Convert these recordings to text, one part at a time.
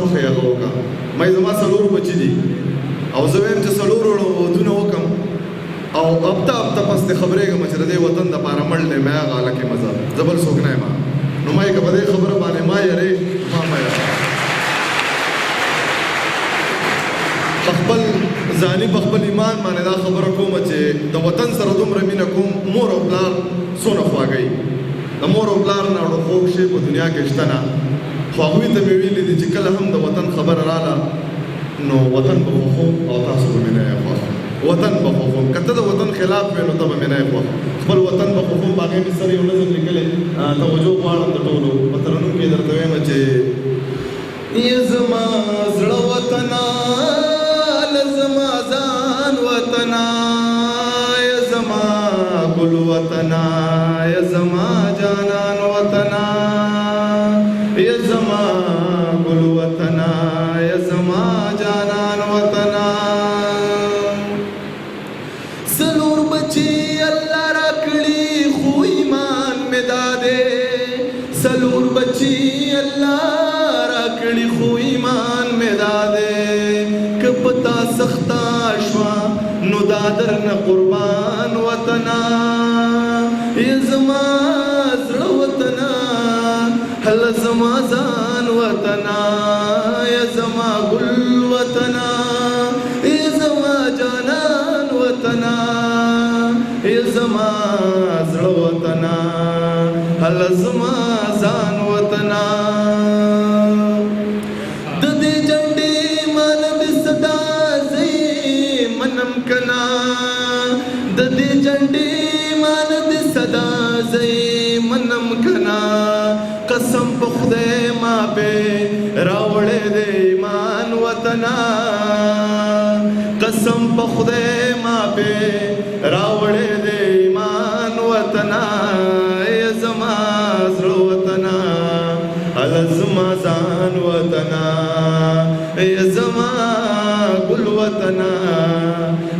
خوښه هغه وکړه. مې زما 4 بچي دي او زه وایم چې 4 ودونه وکړم او هفته پس د خبرېږم چې د دې وطن دپاره مړ دی مې هغه هلکې مزه زه بل څوک نه یم. نو ما یې که په دې خبره باندې ما یېرې ما مه یېره. خپل ځاني په خپل ایمان باندې دا خبره کوم چې د وطن سره دومره مینه کوم. مور او پلار څونه خواږئ د مور او پلار نه اړو خوږ شی په دنیا کې شته نه. خو هغوی ته مې ویلي دي چې کله هم د وطن خبره راله نو وطن به خوښوم او تاسو به مې نه یې خوښ. وطن به خوښوم که ته د وطن خلاف وې نو ته به مې نه یې خوښ. خپل وطن به خوښوم. په هغې مې سر یو نظم لیکلی توجه غواړم د ټولو په ترنم کې درته وایم چې ای زما زړه وطنه زما ځان وطنا یا زما ګل وطنا یا زما جانان وطنا یا زما ګل وطنا یا زما جانان وطنا. سلور بچی الله راکړي خو ایمان مې دادې. سلور بچی الله راکړي خو ایمان مې دادې. پتا سختا شوا نو دادر نه قربان وطنا ای زما زړه وطنا هل زما ځان وطنا یا زما ګل وطنا ای زما جانان وطنا ای زما زړه وطنا هل زما ځان وطنا. کنا د دې جنډې مان د صدا زې منم کنا قسم په خدای ما به راوړې د ایمان وطنا. قسم په خدای ما به راوړې د ایمان وطنا ای زما زړه وطنا ال زما ځان وطنا ای زما ګل وطنا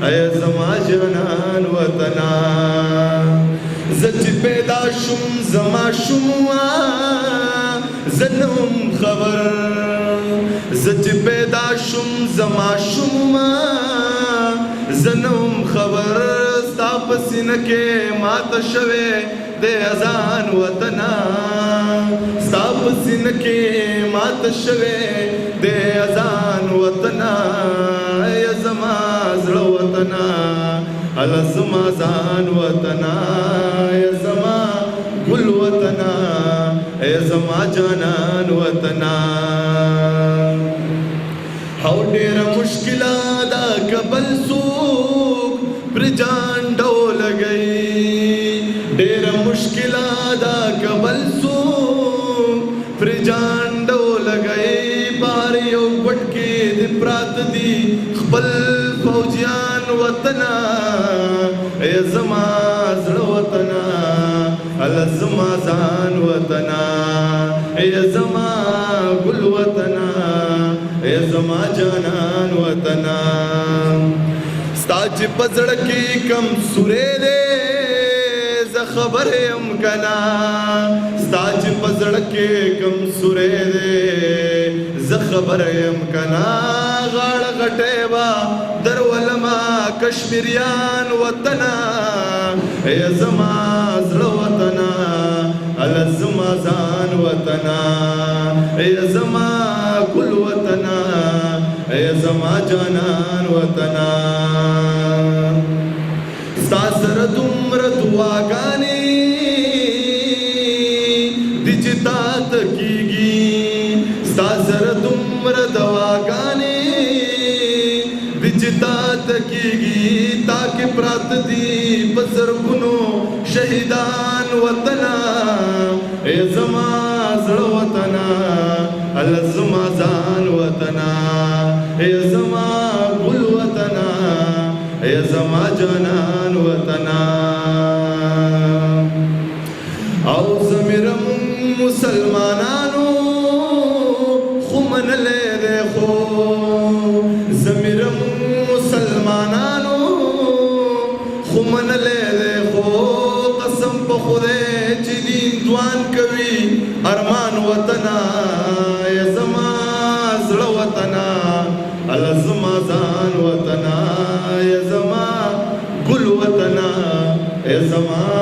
ای زما جانان وطنا. زچ پیدا شم زما شموا زنم خبر. زچ پیدا شم زما شموا زنم خبر. ستا په سینه کې ماته شوې د اذان وطنا. ستا په سینه کې ماته شوې د اذان وطنا ای زما زړه وطنا ال زما ځان وطنا ای زما ګل وطنا ای زما جانان وطنا. او ډېره مشکله ده که بل څوک پر جان ډول لګوي. ډېره مشکله ده که بل څوک پر جان ډول لګوي. بار یو ګټ کې د پرات دي خپل فوجیان وطنا ای زما زړه وطنا ال زما ځان وطنا ای زما ګل وطنا ای زما جانان وطنا. ستا چې په زړه کې کم سورې دی زه خبر یم کنا. ستا چې په زړه کې کم سورې دی زه خبر یم کنا. غاړه غټې با درولما کشمیریان وطنا ای زما زړه وطنا ال زما ځان وطنا ای زما ګل وطنا ای زما جانان وطنا. ستا سره دومره دعاګانې دي چې تا ته کېږي. ستا سره دومره دعاګانې دي چې تا ته کېږي. تا کې پراته دي په زرګونو شهیدان وطنا ای زما زړه وطنا ال زما ځان وطنا ای زما ګل وطنا ای زما جانان وطنا. او زمیرم مسلمانانو خو منلې ده خو. زمیرم مسلمانانو خو منلې ده خو. قسم په خدای چې دین دوان کوي ارمان وطنا ای زما زړه اے زما